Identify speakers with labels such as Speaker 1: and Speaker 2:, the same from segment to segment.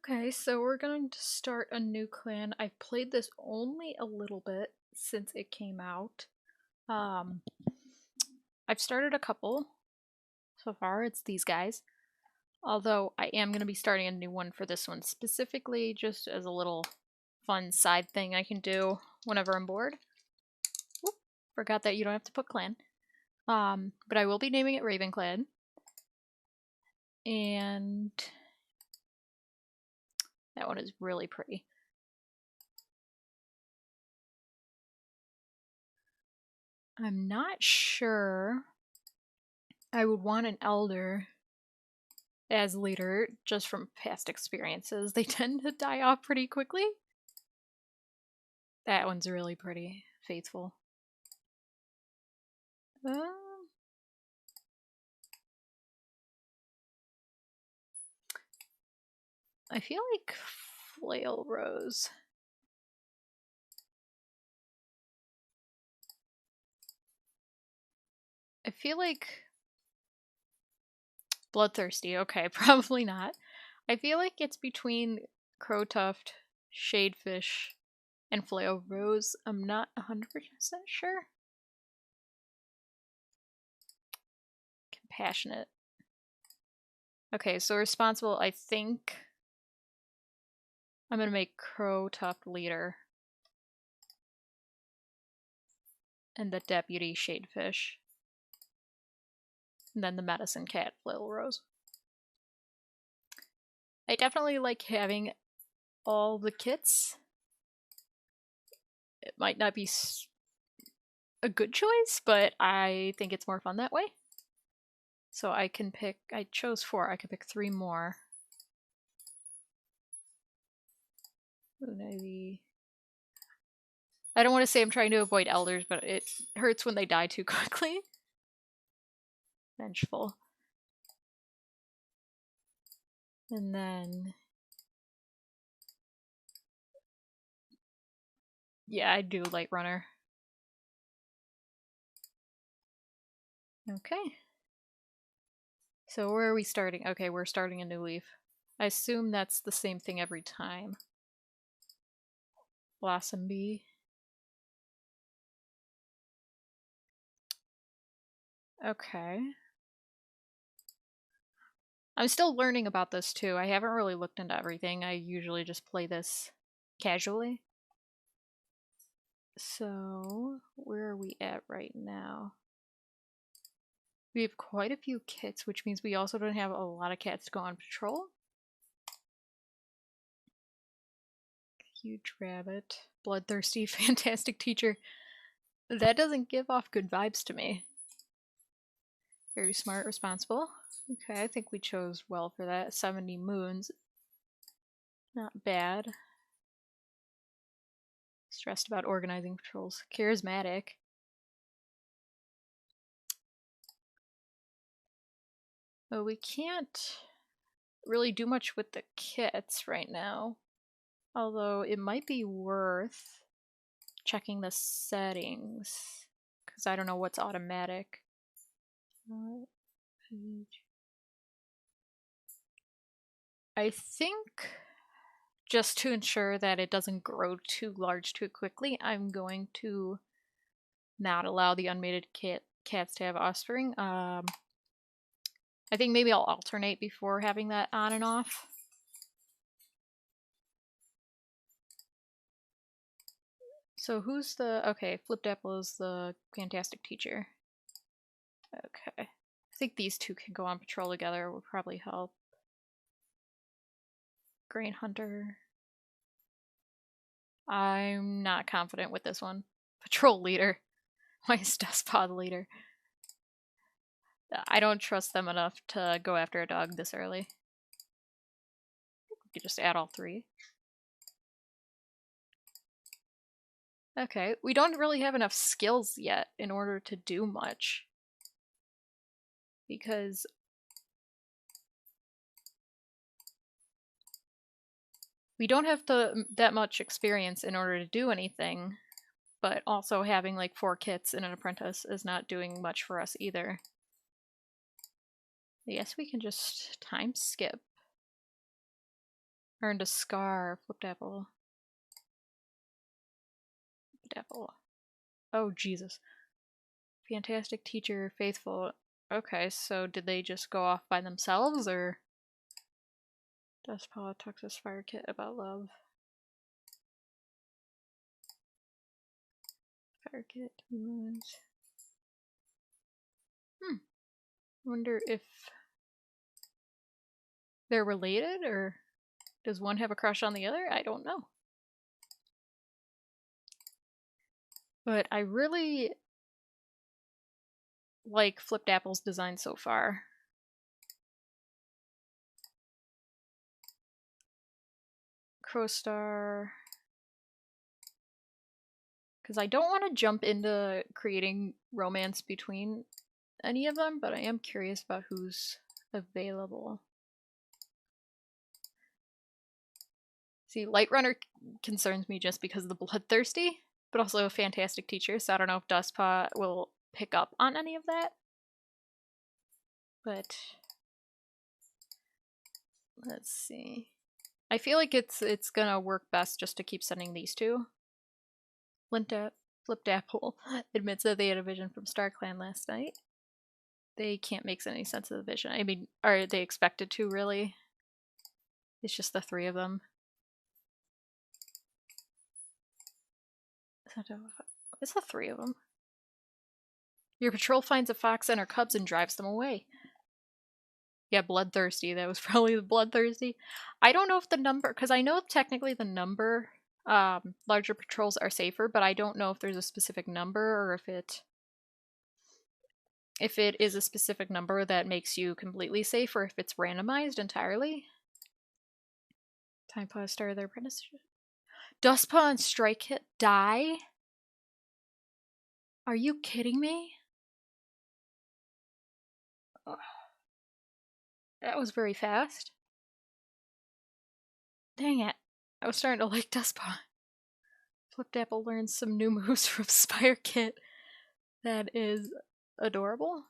Speaker 1: Okay, so we're going to start a new clan. I've played this only a little bit since it came out. Um, I've started a couple so far. It's these guys. Although I am going to be starting a new one for this one specifically just as a little fun side thing I can do whenever I'm bored. Oop, forgot that you don't have to put clan. But I will be naming it RavenClan. And that one is really pretty. I'm not sure I would want an elder as leader just from past experiences. They tend to die off pretty quickly. That one's really pretty. Faithful. I feel like Flail Rose. I feel like Bloodthirsty. Okay, probably not. I feel like it's between Crowtuft, Shadefish, and Flail Rose. I'm not 100% sure. Compassionate. Okay, so responsible, I think I'm gonna make Crowtuft leader. And the deputy Shadefish. And then the medicine cat Flail Rose. I definitely like having all the kits. It might not be a good choice, but I think it's more fun that way. So I can pick, I chose 4, I can pick 3 more. Maybe. I don't want to say I'm trying to avoid elders, but it hurts when they die too quickly. Vengeful. And then... yeah, I do Light Runner. Okay. So where are we starting? Okay, we're starting a Newleaf. I assume that's the same thing every time. Blossom Bee. Okay. I'm still learning about this too. I haven't really looked into everything. I usually just play this casually. So, where are we at right now? We have quite a few kits, which means we also don't have a lot of cats to go on patrol. Huge rabbit. Bloodthirsty, fantastic teacher. That doesn't give off good vibes to me. Very smart, responsible. Okay, I think we chose well for that. 70 moons. Not bad. Stressed about organizing patrols. Charismatic. Oh, we can't really do much with the kits right now. Although it might be worth checking the settings. Because I don't know what's automatic. I think just to ensure that it doesn't grow too large too quickly, I'm going to not allow the unmated cats to have offspring. I think maybe I'll alternate before having that on and off. So who's the... okay, Flipped Apple is the fantastic teacher. Okay. I think these two can go on patrol together, would probably help. Grain Hunter. I'm not confident with this one. Patrol leader. Why is Dustpaw the leader? I don't trust them enough to go after a dog this early. We could just add all 3. Okay, we don't really have enough skills yet in order to do much. Because we don't have that much experience in order to do anything, but also having like 4 kits and an apprentice is not doing much for us either. Yes, we can just time skip. Earned a scar. Flipped apple. Flipped apple. Oh, Jesus. Fantastic teacher, faithful. Okay, so did they just go off by themselves, or? Dustpaw talks to Fire Kit about love. Fire Kit. Wonder if they're related, or does one have a crush on the other? I don't know. But I really like Flipped Apple's design so far. Crowstar. Because I don't want to jump into creating romance between any of them, but I am curious about who's available. See, Light Runner concerns me just because of the bloodthirsty, but also a fantastic teacher, so I don't know if Dustpaw will pick up on any of that. But let's see. I feel like it's gonna work best just to keep sending these two. Flipped Apple admits that they had a vision from StarClan last night. They can't make any sense of the vision. I mean, are they expected to, really? It's just the three of them. It's the three of them. Your patrol finds a fox and her cubs and drives them away. Yeah, bloodthirsty. That was probably the bloodthirsty. I don't know if the number, because I know technically the number, larger patrols are safer, but I don't know if there's a specific number or if it is a specific number that makes you completely safe, or if it's randomized entirely. Time Paw started their apprenticeship. Dustpaw and Strike Hit die? Are you kidding me? Oh. That was very fast. Dang it. I was starting to like Dustpaw. Flipped Apple learns some new moves from Spire Kit. That is adorable.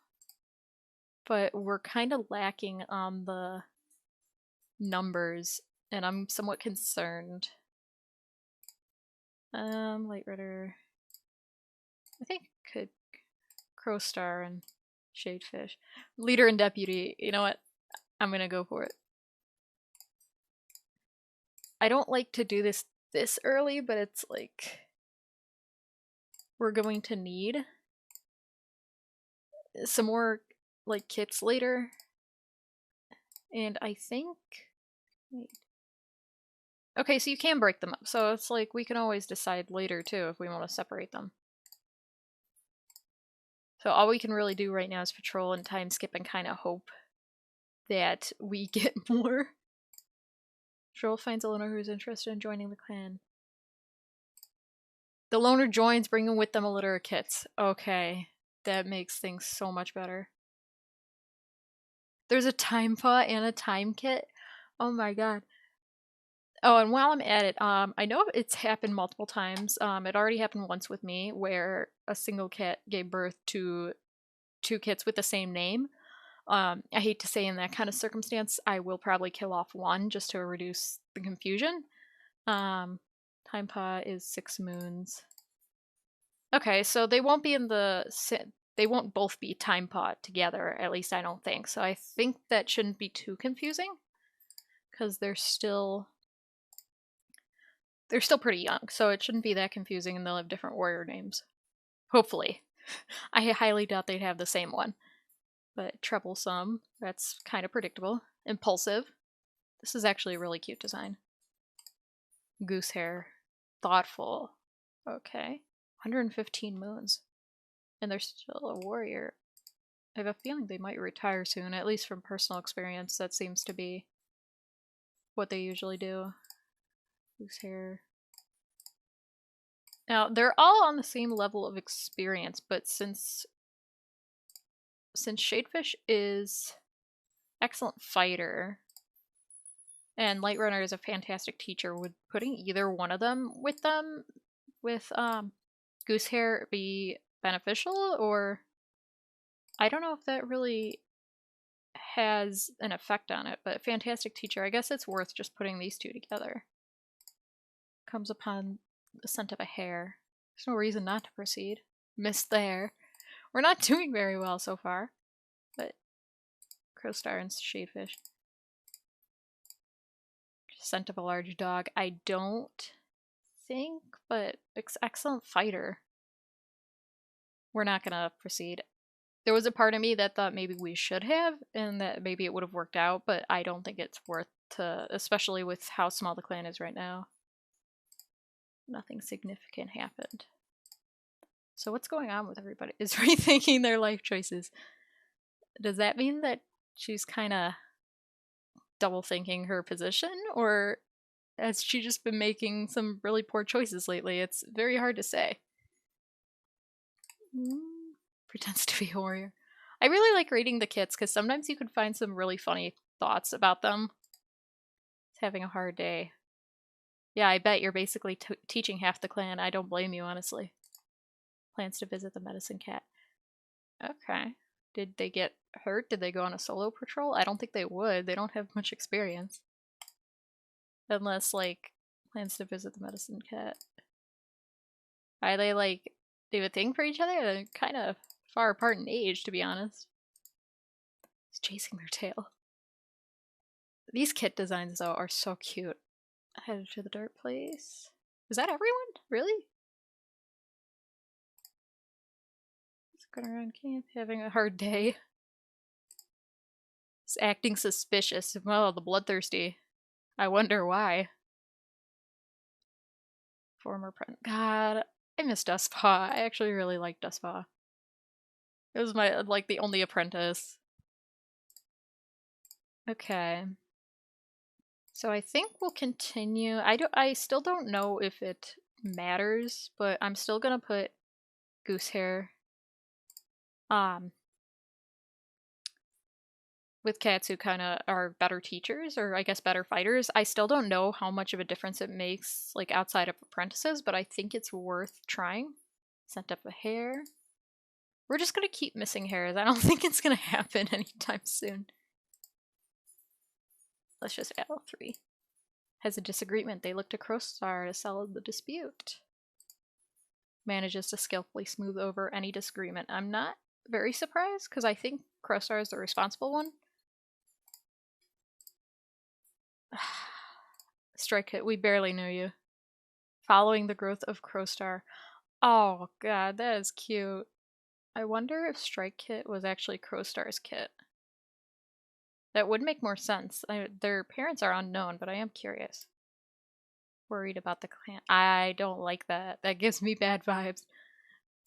Speaker 1: But we're kind of lacking on the numbers, and I'm somewhat concerned. Light Rider. I think could Crowstar and Shadefish. Leader and Deputy. You know what? I'm gonna go for it. I don't like to do this early, but it's like we're going to need some more like kits later. And I think wait. Okay, so you can break them up. So it's like we can always decide later too if we want to separate them. So all we can really do right now is patrol and time skip and kind of hope that we get more. Patrol finds a loner who's interested in joining the clan. The loner joins, bringing with them a litter of kits. Okay, that makes things so much better. There's a time paw and a time kit. Oh my god. Oh, and while I'm at it, I know it's happened multiple times. It already happened once with me, where a single kit gave birth to two kits with the same name. I hate to say in that kind of circumstance, I will probably kill off one just to reduce the confusion. Time Paw is 6 moons. Okay, so they won't be in the... They won't both be Time Paw together, at least I don't think. So I think that shouldn't be too confusing, because they're still pretty young, so it shouldn't be that confusing, and they'll have different warrior names. Hopefully. I highly doubt they'd have the same one. But troublesome, that's kind of predictable. Impulsive. This is actually a really cute design. Goosehair. Thoughtful. Okay. 115 moons. And they're still a warrior. I have a feeling they might retire soon, at least from personal experience. That seems to be what they usually do. Goosehair. Now, they're all on the same level of experience, but since Shadefish is excellent fighter and Light Runner is a fantastic teacher, would putting either one of them with Goosehair be beneficial? Or I don't know if that really has an effect on it, but fantastic teacher, I guess it's worth just putting these two together. Comes upon the scent of a hare. There's no reason not to proceed. Missed the hare. We're not doing very well so far, but crowstar and shadefish. Scent of a large dog. I don't think, but excellent fighter. We're not gonna proceed. There was a part of me that thought maybe we should have, and that maybe it would have worked out, but I don't think it's worth to, especially with how small the clan is right now. Nothing significant happened. So what's going on with everybody? Is rethinking their life choices. Does that mean that she's kind of double thinking her position, or has she just been making some really poor choices lately? It's very hard to say. Pretends to be a warrior. I really like reading the kits because sometimes you can find some really funny thoughts about them. It's having a hard day. Yeah, I bet you're basically teaching half the clan. I don't blame you, honestly. Plans to visit the medicine cat. Okay. Did they get hurt? Did they go on a solo patrol? I don't think they would. They don't have much experience. Unless, like, plans to visit the medicine cat. Are they, like, do a thing for each other? They're kind of far apart in age, to be honest. It's chasing their tail. These kit designs, though, are so cute. Headed to the dark place. Is that everyone? Really? Just going around camp, having a hard day. It's acting suspicious. Well, the bloodthirsty. I wonder why. Former God, I miss Dustpaw. I actually really like Dustpaw. It was my, like, the only apprentice. Okay. So I think we'll continue. I still don't know if it matters, but I'm still gonna put Goosehair with cats who kind of are better teachers, or I guess better fighters. I still don't know how much of a difference it makes, like, outside of apprentices, but I think it's worth trying. Sent up a hare. We're just gonna keep missing hares. I don't think it's gonna happen anytime soon. Let's just add all 3. Has a disagreement. They look to Crowstar to settle the dispute. Manages to skillfully smooth over any disagreement. I'm not very surprised, because I think Crowstar is the responsible one. Strike Hit, we barely knew you. Following the growth of Crowstar. Oh god, that is cute. I wonder if Strike Kit was actually Crowstar's kit. That would make more sense. Their parents are unknown, but I am curious. Worried about the clan. I don't like that. That gives me bad vibes.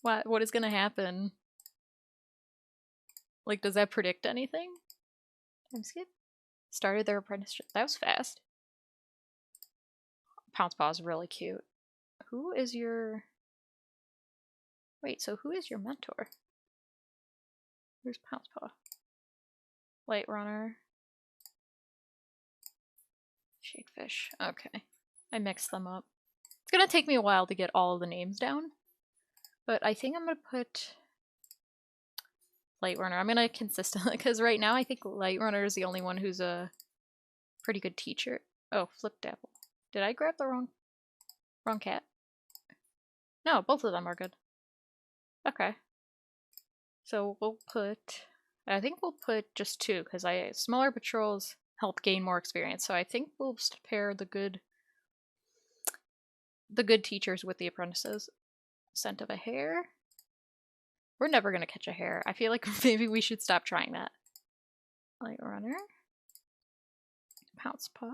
Speaker 1: What is gonna happen? Like, does that predict anything? Time skip? Started their apprenticeship. That was fast. Pouncepaw is really cute. Who is your... Wait, so who is your mentor? Where's Pouncepaw? Light Runner. Shadefish. Okay. I mixed them up. It's gonna take me a while to get all of the names down, but I think I'm gonna put Light Runner. I'm gonna consistently, because right now I think Light Runner is the only one who's a pretty good teacher. Oh, Flipped Apple. Did I grab the wrong cat? No, both of them are good. Okay. So we'll put, I think we'll put just 2, because smaller patrols help gain more experience. So I think we'll pair the good teachers with the apprentices. Scent of a hare. We're never gonna catch a hare. I feel like maybe we should stop trying that. Light Runner. Pouncepaw.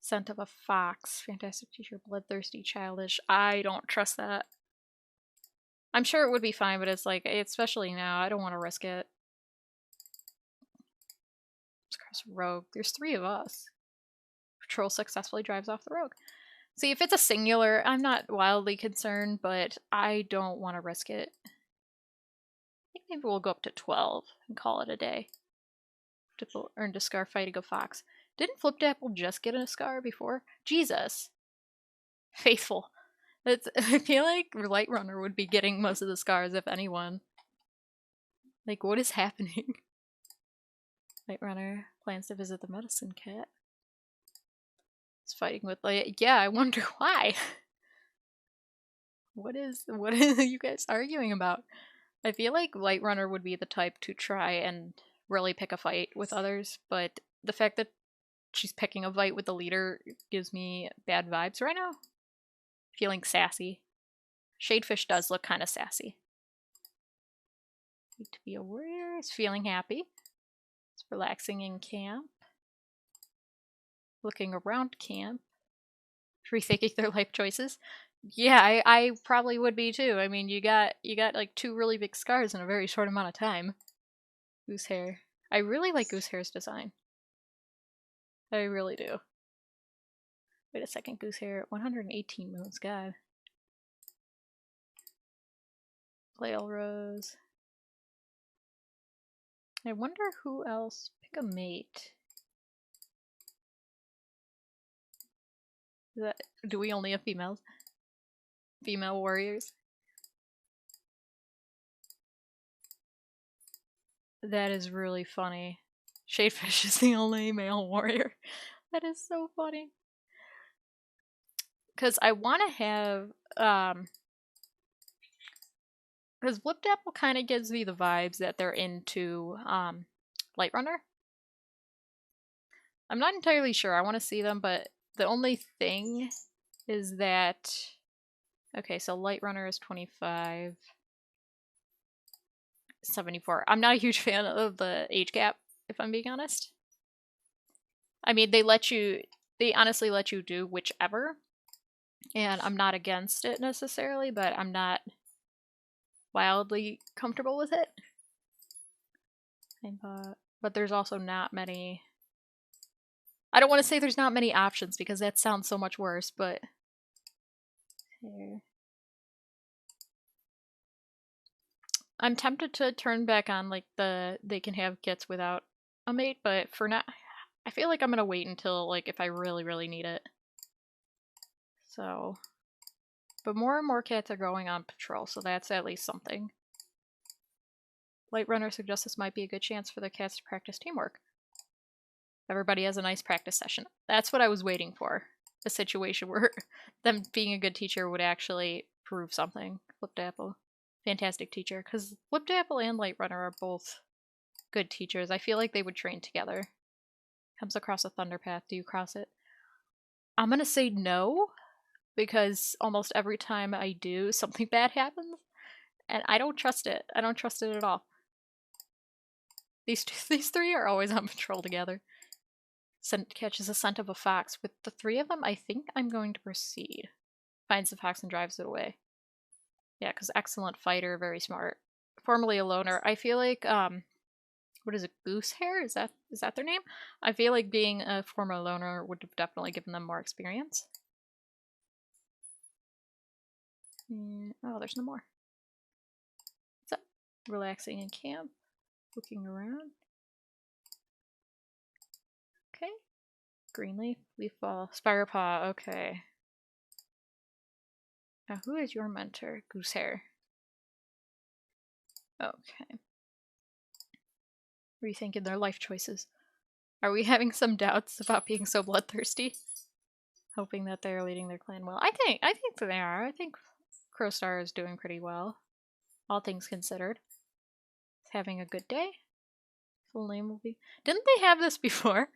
Speaker 1: Scent of a fox. Fantastic teacher. Bloodthirsty. Childish. I don't trust that. I'm sure it would be fine, but it's like, especially now, I don't want to risk it. Let's cross rogue. There's 3 of us. Patrol successfully drives off the rogue. See, if it's a singular, I'm not wildly concerned, but I don't want to risk it. I think maybe we'll go up to 12 and call it a day. Earned a scar fighting a fox. Didn't Flipped Apple just get a scar before? Jesus. Faithful. I feel like Light Runner would be getting most of the scars, if anyone. Like, what is happening? Light Runner plans to visit the medicine cat. It's fighting with Light. Yeah, I wonder why. What is you guys arguing about? I feel like Light Runner would be the type to try and really pick a fight with others, but the fact that she's picking a fight with the leader gives me bad vibes right now. Feeling sassy. Shadefish does look kind of sassy. Need to be a warrior. Is feeling happy. It's relaxing in camp. Looking around camp. Rethinking their life choices. Yeah, I probably would be too. I mean, you got like 2 really big scars in a very short amount of time. Goosehair. I really like Goosehair's design. I really do. Wait a second, Goosehair. 118 moons, god. Flail Rose. I wonder who else. Pick a mate. Do we only have females? Female warriors? That is really funny. Shadefish is the only male warrior. That is so funny. Because I want to have, because Flipped Apple kind of gives me the vibes that they're into, Light Runner. I'm not entirely sure. I want to see them, but the only thing is that, okay, so Light Runner is 25. 74. I'm not a huge fan of the age gap, if I'm being honest. I mean, they honestly let you do whichever, and I'm not against it necessarily, but I'm not wildly comfortable with it. But there's also not many. I don't want to say there's not many options because that sounds so much worse, but here. I'm tempted to turn back on like they can have kits without a mate, but for now I feel like I'm gonna wait until like if I really need it. So, but more and more cats are going on patrol, so that's at least something. Light Runner suggests this might be a good chance for the cats to practice teamwork. Everybody has a nice practice session. That's what I was waiting for. A situation where them being a good teacher would actually prove something. Flipped Apple. Fantastic teacher. Because Flipped Apple and Light Runner are both good teachers. I feel like they would train together. Comes across a thunder path. Do you cross it? I'm gonna say no, because almost every time I do, something bad happens. And I don't trust it. I don't trust it at all. These 3 are always on patrol together. Catches a scent of a fox. With the 3 of them, I think I'm going to proceed. Finds the fox and drives it away. Yeah, because excellent fighter, very smart. Formerly a loner. I feel like, what is it, Goosehair? Is that their name? I feel like being a former loner would have definitely given them more experience. Oh, there's no more. What's up? Relaxing in camp. Looking around. Okay. Greenleaf, leaf ball, Spirepaw, okay. Now who is your mentor? Goosehair. Okay. Rethinking their life choices. Are we having some doubts about being so bloodthirsty? Hoping that they're leading their clan well. I think they are. I think Crowstar is doing pretty well. All things considered. It's having a good day. Full name will be. Didn't they have this before?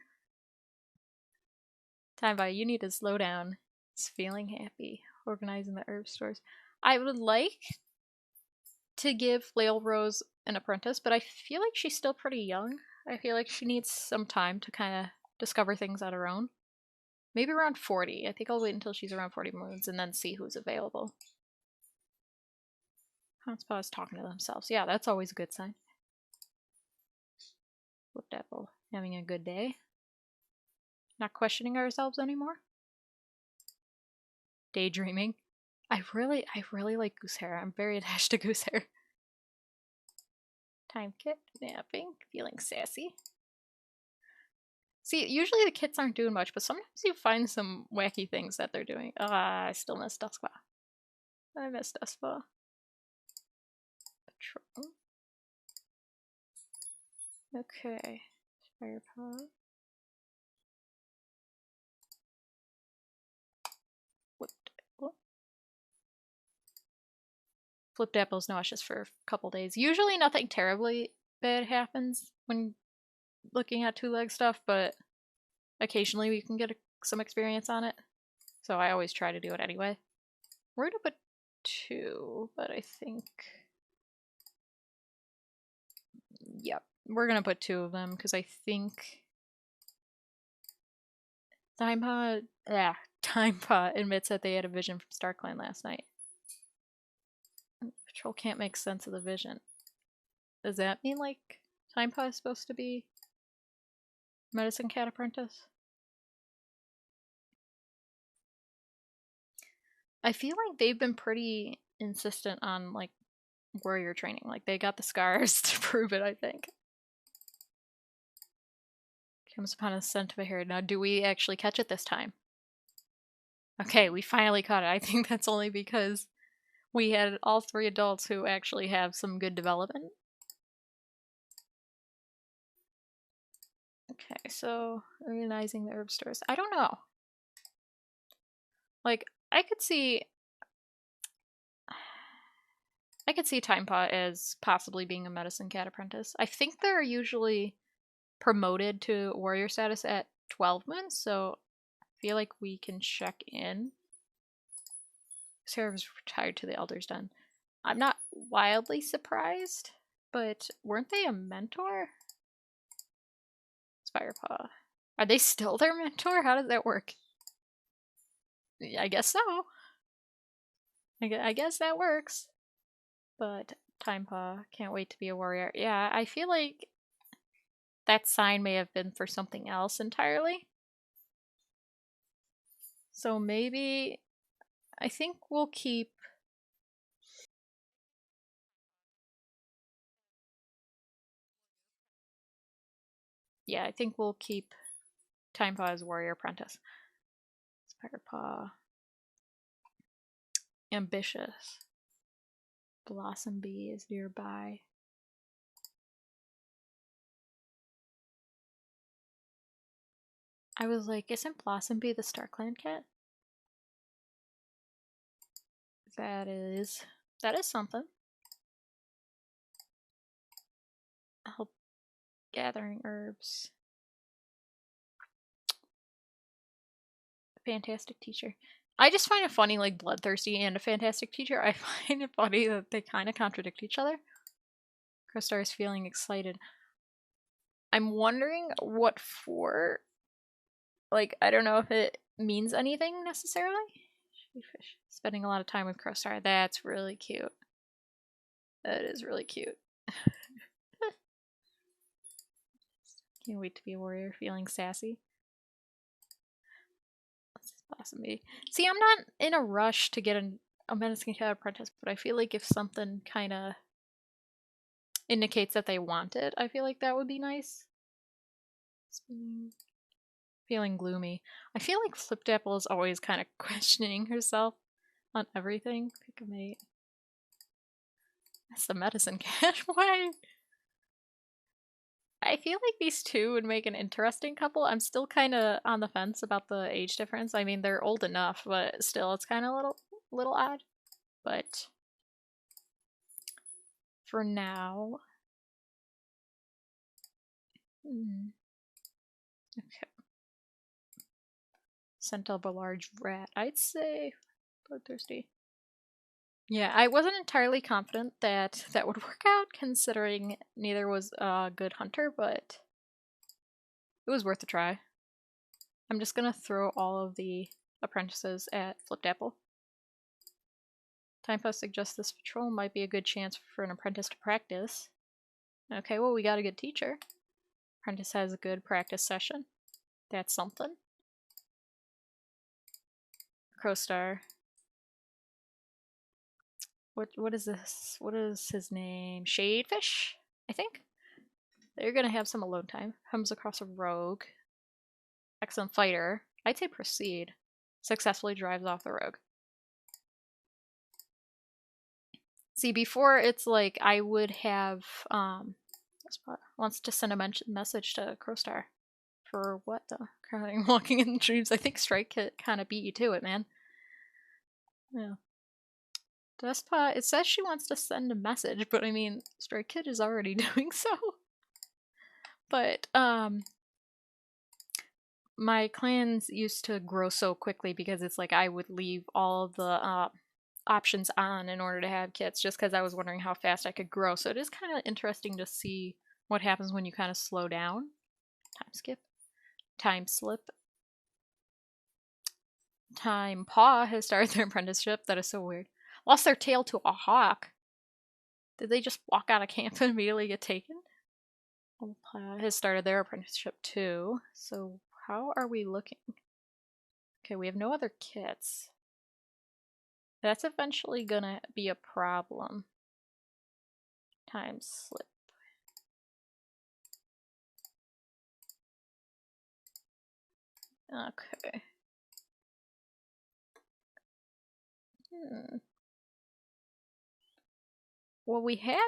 Speaker 1: Time by, you need to slow down. It's feeling happy. Organizing the herb stores. I would like to give Flail Rose an apprentice, but I feel like she's still pretty young. I feel like she needs some time to kind of discover things on her own. Maybe around 40. I think I'll wait until she's around 40 moons and then see who's available. Hotspot is talking to themselves. Yeah, that's always a good sign. Flipped Apple. Having a good day. Not questioning ourselves anymore. Daydreaming. I really like Goosehair. I'm very attached to Goosehair. Time kit. Napping. Feeling sassy. See, usually the kits aren't doing much, but sometimes you find some wacky things that they're doing. Ah, I still miss Duskpaw. I miss Duskpaw. Patrol. Okay. Firepaw. Flipped apple's nauseous for a couple days. Usually nothing terribly bad happens when looking at two-leg stuff, but occasionally we can get some experience on it. So I always try to do it anyway. We're gonna put 2, but I think... Yep, we're gonna put 2 of them, because I think... Timepot admits that they had a vision from StarClan last night. Patrol can't make sense of the vision. Does that mean, like, Timepot is supposed to be Medicine Cat Apprentice? I feel like they've been pretty insistent on, like, warrior training. Like, they got the scars to prove it, I think. Comes upon a scent of a hare. Now, do we actually catch it this time? Okay, we finally caught it. I think that's only because we had all 3 adults who actually have some good development. Okay, so organizing the herb stores. I don't know. Like, I could see Timepot as possibly being a Medicine Cat Apprentice. I think they're usually promoted to warrior status at 12 months, so I feel like we can check in. Sarah's retired to the Elder's Den. I'm not wildly surprised, but weren't they a mentor? It's Firepaw. Are they still their mentor? How does that work? I guess so. I guess that works. But Timepaw, can't wait to be a warrior. Yeah, I feel like that sign may have been for something else entirely. So maybe, I think we'll keep... Yeah, I think we'll keep Timepaw as warrior apprentice. Spiderpaw. Ambitious. Blossom Bee is nearby. I was like, isn't Blossom Bee the StarClan cat? That is something. Help gathering herbs. Fantastic teacher. I just find it funny, like, bloodthirsty and a fantastic teacher. I find it funny that they kind of contradict each other. Crowstar is feeling excited. I'm wondering what for. Like, I don't know if it means anything necessarily. Spending a lot of time with Crowstar. That's really cute. That is really cute. Can't wait to be a warrior, feeling sassy. Blossom Bee. See, I'm not in a rush to get a Medicine Cat Apprentice, but I feel like if something kind of indicates that they want it, I feel like that would be nice. Feeling gloomy. I feel like Flipped Apple is always kind of questioning herself on everything. Pick a mate. That's the Medicine Cat way. I feel like these two would make an interesting couple. I'm still kind of on the fence about the age difference. I mean, they're old enough, but still, it's kind of little odd. But for now, okay. Scent of a large rat. I'd say bloodthirsty. Yeah, I wasn't entirely confident that that would work out, considering neither was a good hunter, but it was worth a try. I'm just gonna throw all of the apprentices at Flipped Apple. Timepost suggests this patrol might be a good chance for an apprentice to practice. Okay, well, we got a good teacher. Apprentice has a good practice session. That's something. Crowstar. What is this? What is his name? Shadefish, I think? They're gonna have some alone time. Comes across a rogue. Excellent fighter. I'd say proceed. Successfully drives off the rogue. See, before it's like I would have Spot wants to send a message to Crowstar. For what though? Crying, walking in dreams. I think Strike Kit kind of beat you to it, man. Yeah. Despot, it says she wants to send a message, but I mean, Strike Kid is already doing so. But, my clans used to grow so quickly because it's like I would leave all of the options on in order to have kits just because I was wondering how fast I could grow. So it is kind of interesting to see what happens when you kind of slow down. Time skip. Time slip. Time Paw has started their apprenticeship. That is so weird. Lost their tail to a hawk. Did they just walk out of camp and immediately get taken? Paw has started their apprenticeship too. So how are we looking? Okay, we have no other kits. That's eventually gonna be a problem. Time slip. Okay. Well, we have,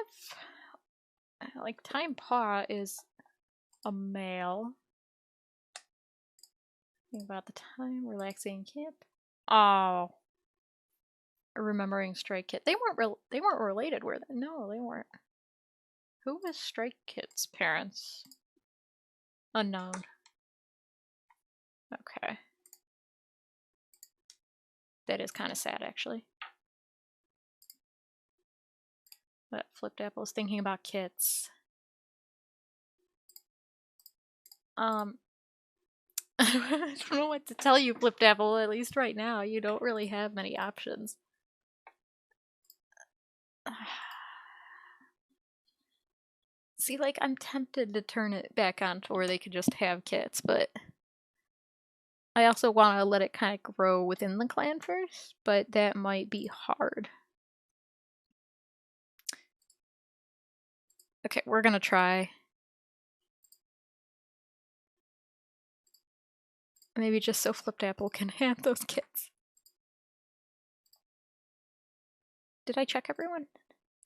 Speaker 1: like, Time Paw is a male. Think about the time, relaxing camp. Oh. Remembering Strike Kit. They weren't related, were they? No, they weren't. Who was Strike Kit's parents? Unknown. Okay. That is kind of sad, actually. But Flipped Apple's thinking about kits. I don't know what to tell you, Flipped Apple. At least right now, you don't really have many options. See, like, I'm tempted to turn it back on to where they could just have kits, but I also want to let it kind of grow within the clan first, but that might be hard. Okay, we're gonna try. Maybe just so Flipped Apple can have those kits. Did I check everyone?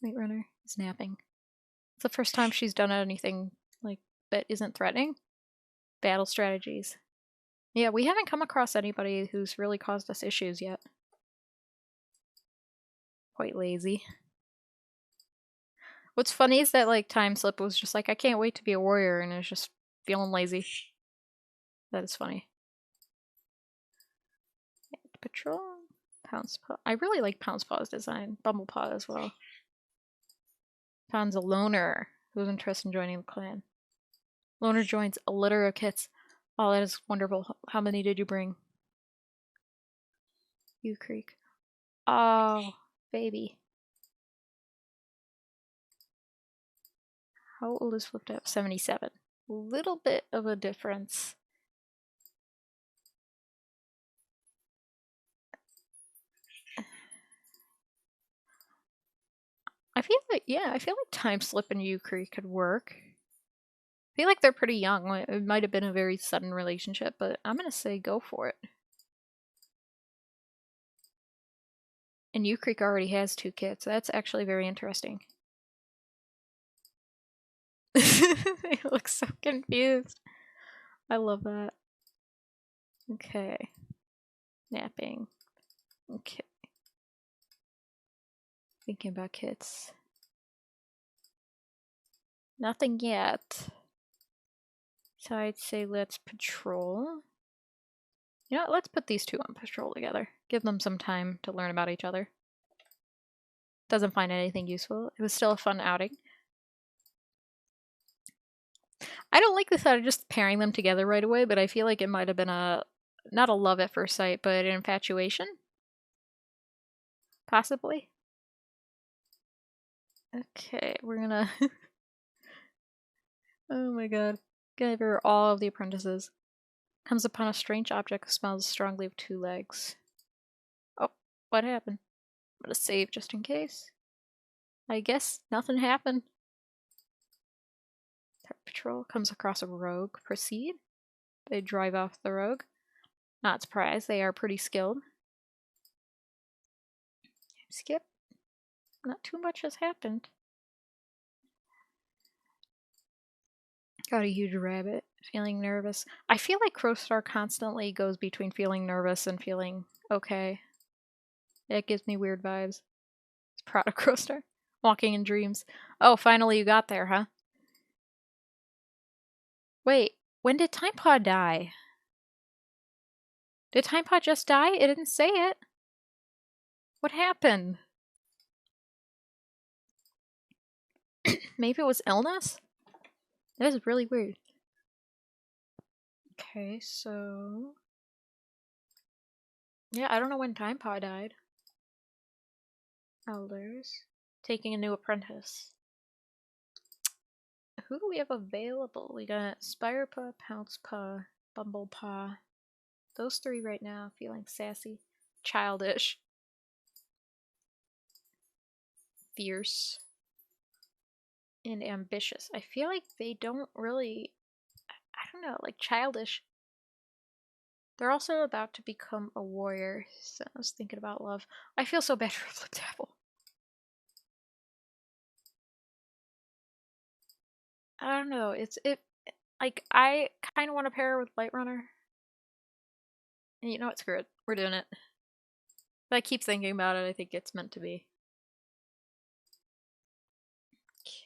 Speaker 1: Night Runner is napping. It's the first time she's done anything like that isn't threatening. Battle strategies. Yeah, we haven't come across anybody who's really caused us issues yet. Quite lazy. What's funny is that, like, Time Slip was just like, I can't wait to be a warrior, and is just feeling lazy. That is funny. Patrol. Pounce Paw. I really like Pounce Paw's design. Bumble Paw as well. Found a loner who's interested in joining the clan. Loner joins a litter of kits. Oh, that is wonderful. How many did you bring? U Creek. Oh, baby. How old is Flipped Up? 77. A little bit of a difference. I feel like, yeah, I feel like Time Slip and U Creek could work. I feel like they're pretty young. It might have been a very sudden relationship, but I'm gonna say go for it. And U Creek already has 2 kits. That's actually very interesting. They look so confused. I love that. Okay. Napping. Okay. Thinking about kits. Nothing yet. So I'd say let's patrol. You know what, let's put these 2 on patrol together. Give them some time to learn about each other. Doesn't find anything useful. It was still a fun outing. I don't like the thought of just pairing them together right away, but I feel like it might have been not a love at first sight, but an infatuation? Possibly? Okay, we're gonna... Oh my god. Gather all of the apprentices. Comes upon a strange object that smells strongly of 2 legs. Oh, what happened? I'm gonna save just in case. I guess nothing happened. Patrol comes across a rogue. Proceed. They drive off the rogue. Not surprised, they are pretty skilled. Skip. Not too much has happened. Got a huge rabbit. Feeling nervous. I feel like Crowstar constantly goes between feeling nervous and feeling okay. It gives me weird vibes. It's proud of Crowstar. Walking in dreams. Oh, finally you got there, huh? Wait, when did Timepod die? Did Timepod just die? It didn't say it. What happened? Maybe it was illness? That is really weird. Okay, so... yeah, I don't know when Timepod died. Elders. Taking a new apprentice. Who do we have available? We got Spirepaw, Pouncepaw, Bumblepaw. Those three right now, feeling sassy. Childish. Fierce. And ambitious. I feel like they don't really... I don't know, like childish. They're also about to become a warrior, so I was thinking about love. I feel so bad for Fliptapple. I don't know, like, I kind of want to pair her with Light Runner. And you know what, screw it. We're doing it. But I keep thinking about it, I think it's meant to be.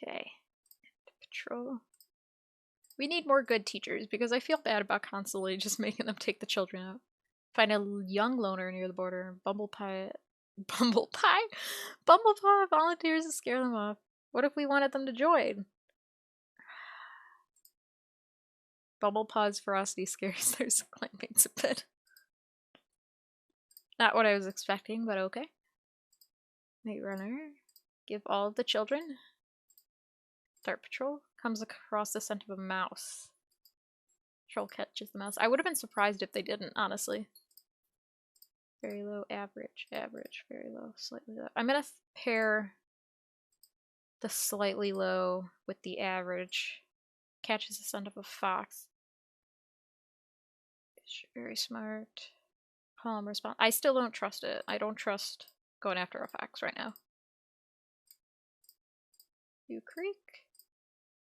Speaker 1: Okay. Patrol. We need more good teachers, because I feel bad about constantly just making them take the children out. Find a young loner near the border. Bumblepaw volunteers to scare them off. What if we wanted them to join? Bumblepaw's ferocity scares their clanmates a bit. Not what I was expecting, but okay. Night Runner. Give all of the children. Start patrol. Comes across the scent of a mouse. Patrol catches the mouse. I would have been surprised if they didn't, honestly. Very low, average, average, very low, slightly low. I'm gonna pair the slightly low with the average. Catches the scent of a fox. Very smart. Calm response. I still don't trust it. I don't trust going after a fox right now. View Creek.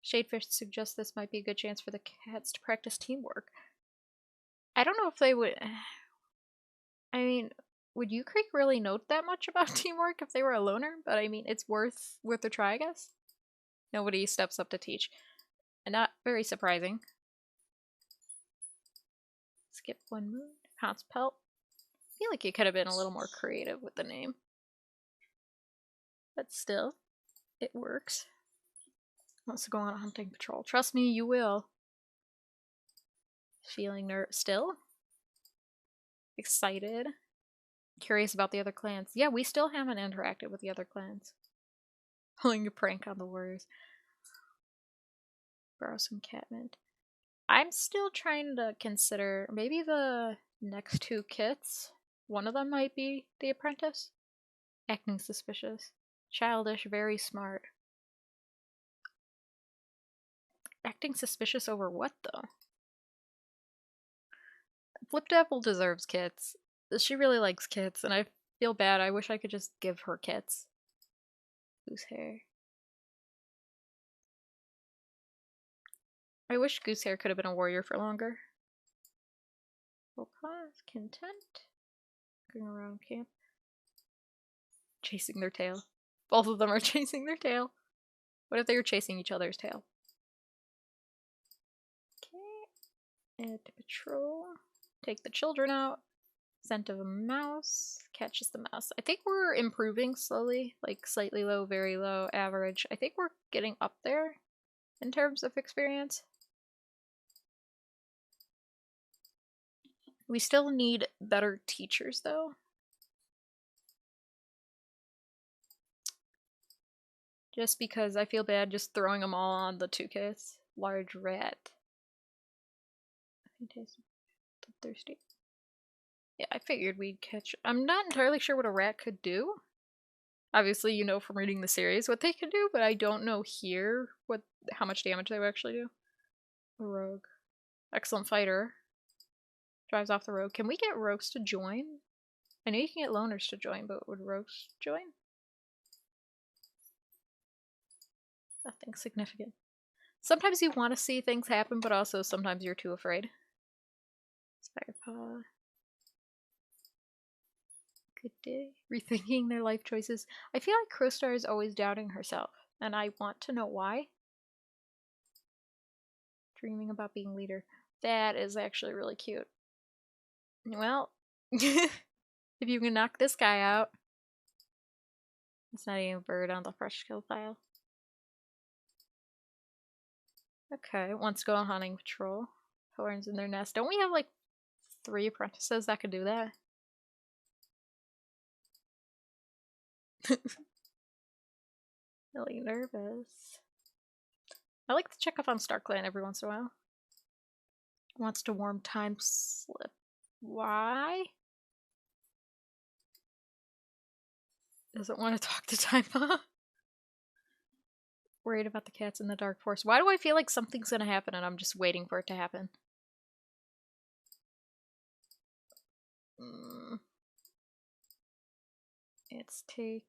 Speaker 1: Shadefish suggests this might be a good chance for the cats to practice teamwork. I don't know if they would... I mean, would U Creek really note that much about teamwork if they were a loner? But I mean, it's worth a try, I guess. Nobody steps up to teach. And not very surprising. Skip one move. Pounce Pelt. I feel like you could have been a little more creative with the name. But still, it works. Wants to go on a hunting patrol. Trust me, you will. Feeling still? Excited. Curious about the other clans. Yeah, we still haven't interacted with the other clans. Pulling a prank on the warriors. Borrow some catmint. I'm still trying to consider maybe the next two kits. One of them might be the apprentice. Acting suspicious. Childish, very smart. Acting suspicious over what, though? Fliptapple deserves kits. She really likes kits, and I feel bad. I wish I could just give her kits. Goose hair. I wish Goosehair could have been a warrior for longer. We'll pause. Content. Going around camp. Chasing their tail. Both of them are chasing their tail. What if they were chasing each other's tail? Okay. Add to patrol. Take the children out. Scent of a mouse. Catches the mouse. I think we're improving slowly. Like slightly low, very low, average. I think we're getting up there in terms of experience. We still need better teachers, though. Just because I feel bad just throwing them all on the 2Ks. Large rat. Thirsty. Yeah, I figured we'd catch... I'm not entirely sure what a rat could do. Obviously, you know from reading the series what they could do, but I don't know here how much damage they would actually do. A rogue. Excellent fighter. Drives off the rogue. Can we get rogues to join? I know you can get loners to join, but would rogues join? Nothing significant. Sometimes you want to see things happen, but also sometimes you're too afraid. Spirepaw. Good day. Rethinking their life choices. I feel like Crowstar is always doubting herself, and I want to know why. Dreaming about being leader. That is actually really cute. Well, if you can knock this guy out. It's not even a bird on the fresh kill pile. Okay, wants to go on hunting patrol. Thorns in their nest. Don't we have like 3 apprentices that could do that? Really nervous. I like to check up on StarClan every once in a while. Wants to warm time slip. Why? Doesn't want to talk to Time Mom. Worried about the cats in the dark forest. Why do I feel like something's gonna happen and I'm just waiting for it to happen? Let's take...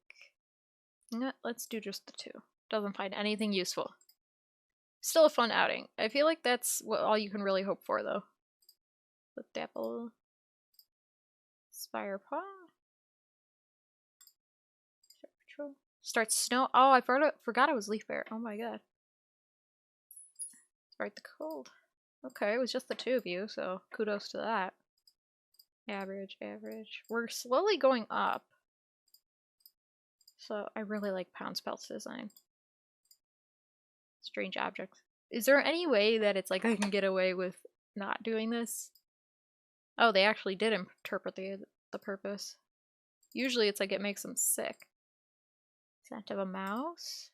Speaker 1: No, let's do just the 2. Doesn't find anything useful. Still a fun outing. I feel like that's what all you can really hope for, though. With Dapple. Spirepaw. Start snow. Oh, I forgot I was Leaf Bear. Oh my god. Start the cold. Okay, it was just the 2 of you, so kudos to that. Average, average. We're slowly going up. So I really like Pound Spell's design. Strange objects. Is there any way that it's like I can get away with not doing this? Oh, they actually did interpret the purpose. Usually it's like it makes them sick. Scent of a mouse?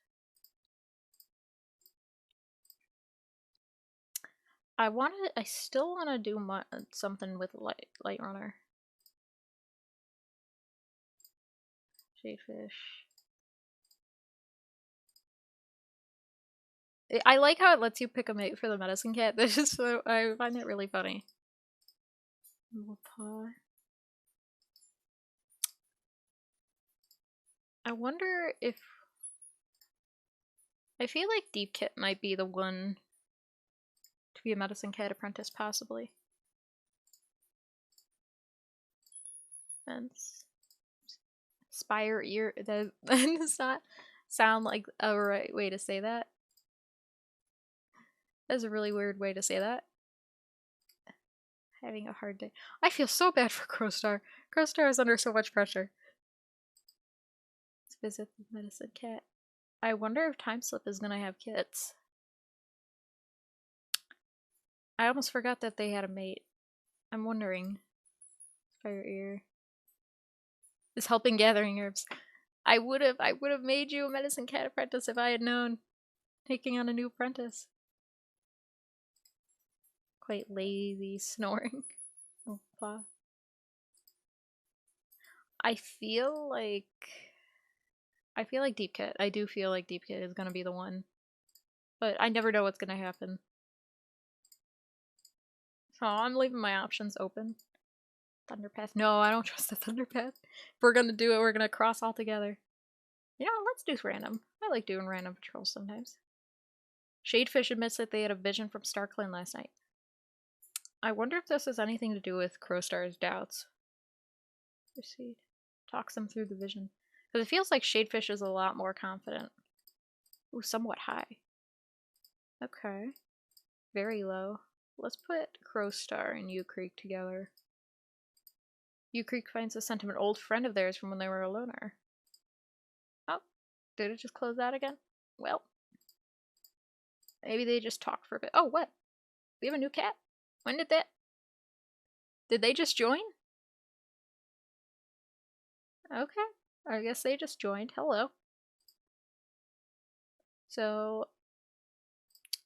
Speaker 1: I still want to do something with Light Runner. Shadefish. I like how it lets you pick a mate for the medicine cat. This is so, I find it really funny. I wonder if... I feel like Deep Kit might be the one to be a medicine cat apprentice, possibly. Fence. Spire ear. That does not sound like a right way to say that. That's a really weird way to say that. Having a hard day. I feel so bad for Crowstar. Crowstar is under so much pressure. Let's visit the medicine cat. I wonder if Time Slip is gonna have kits. I almost forgot that they had a mate. I'm wondering. Fire ear. Is helping gathering herbs. I would have made you a medicine cat apprentice if I had known. Taking on a new apprentice. Quite lazy snoring. Oh, wow. I feel like Deep Kit. I do feel like Deep Kit is gonna be the one. But I never know what's gonna happen. So I'm leaving my options open. Thunderpath. No, I don't trust the Thunderpath. If we're gonna do it, we're gonna cross all together. You know, let's do random. I like doing random patrols sometimes. Shadefish admits that they had a vision from StarClan last night. I wonder if this has anything to do with Crowstar's doubts. Proceed. Talks them through the vision. Because it feels like Shadefish is a lot more confident. Ooh, somewhat high. Okay. Very low. Let's put Crowstar and U Creek together. U Creek finds a scent of an old friend of theirs from when they were a loner. Oh, did it just close out again? Well, maybe they just talked for a bit. Oh, what? We have a new cat? When did that? Did they just join? Okay, I guess they just joined. Hello. So,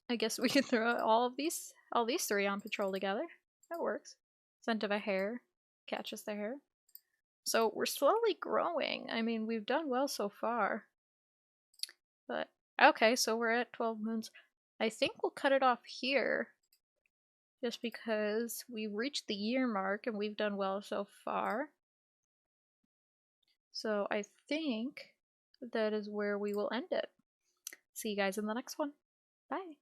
Speaker 1: I guess we can throw all these 3 on patrol together. That works. Scent of a hare. Catches the hare. So we're slowly growing. I mean, we've done well so far. But, okay, so we're at 12 moons. I think we'll cut it off here. Just because we reached the year mark and we've done well so far. So I think that is where we will end it. See you guys in the next one. Bye.